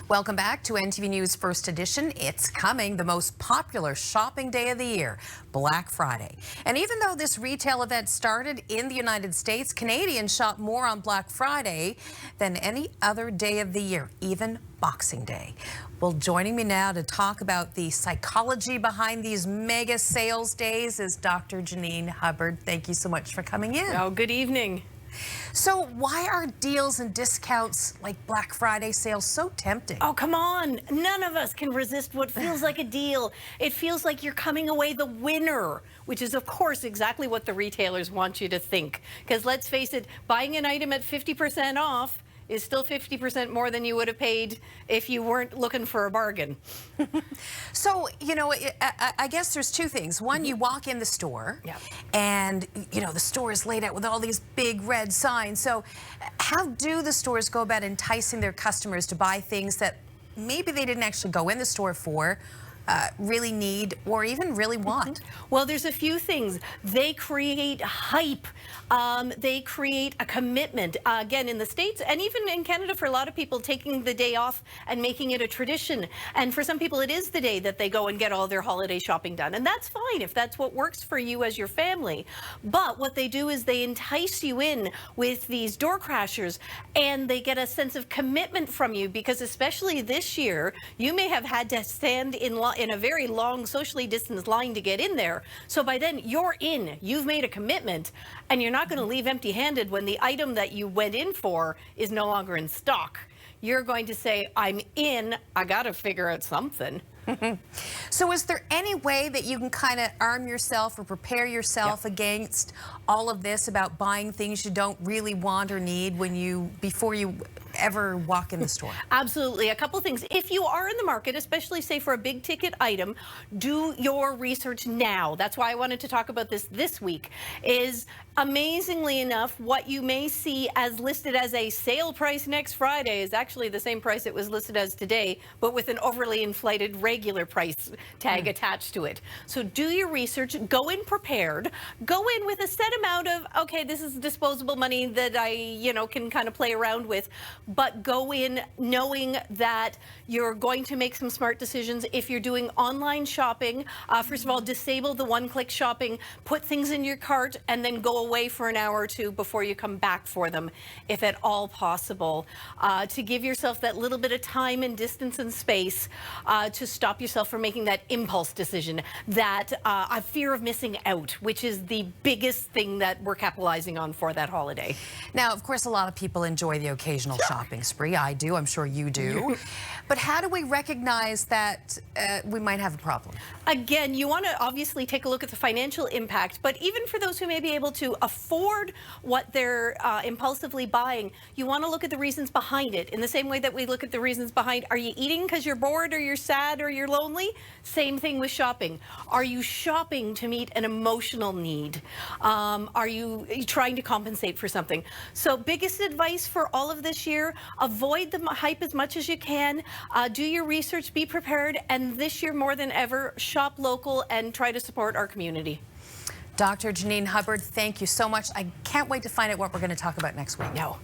Welcome back to NTV News First Edition. It's coming, the most popular shopping day of the year, Black Friday. And even though this retail event started in the United States, Canadians shop more on Black Friday than any other day of the year, even Boxing Day. Well, joining me now to talk about the psychology behind these mega sales days is Dr. Janine Hubbard. Thank you so much for coming in. Oh, good evening. So why are deals and discounts like Black Friday sales so tempting? Oh, come on. None of us can resist what feels like a deal. It feels like you're coming away the winner, which is, of course, exactly what the retailers want you to think. Because let's face it, buying an item at 50% off is still 50% more than you would have paid if you weren't looking for a bargain. So, you know, I guess there's two things. One, you walk in the store and, you know, the store is laid out with all these big red signs. So how do the stores go about enticing their customers to buy things that maybe they didn't actually go in the store for, really need, or even really want? Well, there's a few things. They create hype. They create a commitment. Again, in the States and even in Canada, for a lot of people, taking the day off and making it a tradition. And for some people, it is the day that they go and get all their holiday shopping done. And that's fine if that's what works for you as your family. But what they do is they entice you in with these door crashers, and they get a sense of commitment from you, because especially this year, you may have had to stand in a very long, socially distanced line to get in there. So by then, you're in. You've made a commitment, and you're not going to leave empty-handed when the item that you went in for is no longer in stock. You're going to say, I'm in. I got to figure out something. So is there any way that you can kind of arm yourself or prepare yourself against all of this about buying things you don't really want or need before you ever walk in the store? Absolutely. A couple things. If you are in the market, especially say for a big ticket item, do your research now. That's why I wanted to talk about this week. Is amazingly enough, what you may see as listed as a sale price next Friday is actually the same price it was listed as today, but with an overly inflated regular price tag attached to it. So do your research, go in prepared, go in with a set amount of, okay, this is disposable money that I, can kind of play around with, but go in knowing that you're going to make some smart decisions. If you're doing online shopping, first of all, disable the one-click shopping, put things in your cart, and then go away for an hour or two before you come back for them, if at all possible, to give yourself that little bit of time and distance and space to stop yourself from making that impulse decision, that a fear of missing out, which is the biggest thing that we're capitalizing on for that holiday. Now, of course, a lot of people enjoy the occasional shopping spree. I do. I'm sure you do. But how do we recognize that we might have a problem? Again, you want to obviously take a look at the financial impact, but even for those who may be able to afford what they're impulsively buying, you want to look at the reasons behind it. In the same way that we look at the reasons behind, are you eating because you're bored or you're sad or you're lonely? Same thing with shopping. Are you shopping to meet an emotional need? Are you trying to compensate for something? So biggest advice for all of this year, avoid the hype as much as you can. Do your research, be prepared, and this year more than ever, shop local and try to support our community. Dr. Janine Hubbard, thank you so much. I can't wait to find out what we're going to talk about next week. No.